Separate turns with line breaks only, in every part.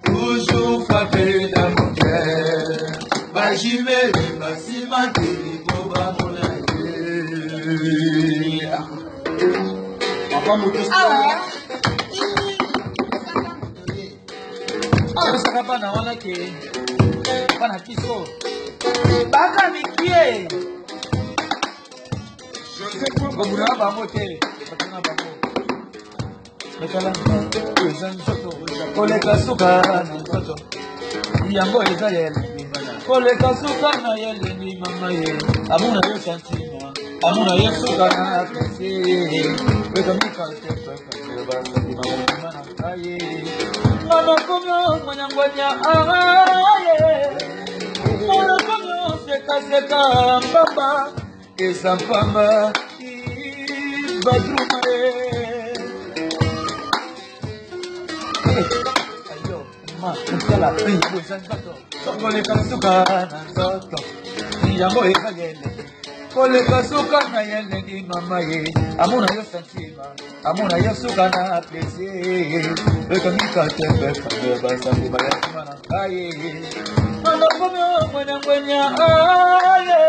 Toujours frappé dans mon cœur. J'y vais, si ma télé, pour pas mon koleka suka na nzoto yango eza yele koleka suka na yele ni mama ye amuna yo santima amuna yo suka na pese weka mika tepa kwa basa ni mama na kaye mama kono mwanangwanya aye mama kono seka mbamba esa mbamba badruma Mukala, koleka suka na nzoto yango eza yele koleka suka na yele ni mama ye amuna yo santima amuna yo suka na plaisir weka mika tembe kama basa ni bayasima na kaye mama komyo mwenangwenya aye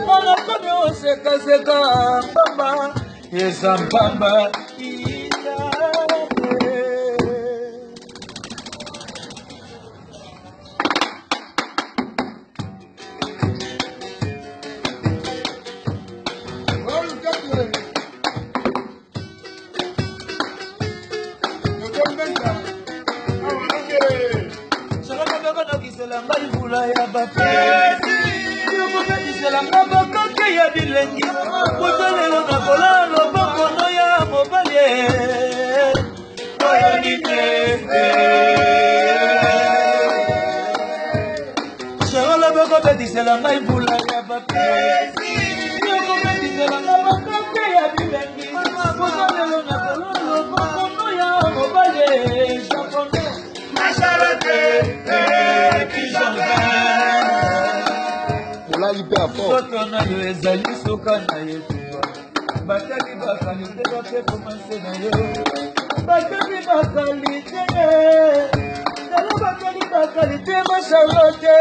mama komyo seka mbamba eza mbamba Sotona yo ezali suka na yetuba bataki bakalite bape komanse na yo bataki bakalite tala bataki bakalite masharote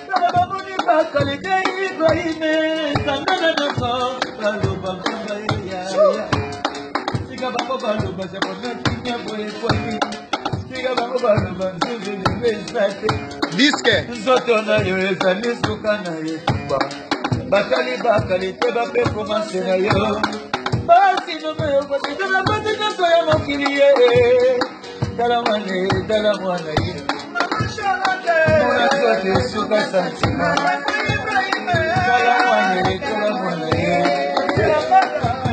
tala bamoni bakalite Ibrahime sangana noko baloba mbamba ya sika bango baloba japonatinya boye kwaki sika bango baloba nzuzu niwezate
Disque
Sotona yo ezali suka na yetuba batali bakalite bape komanse na yo basi nome yo kwatitala bati naso ya mokili ye tala mwana ye mona zote suka santima tala mwana ye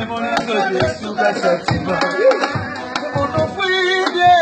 mona zote suka santima monofuide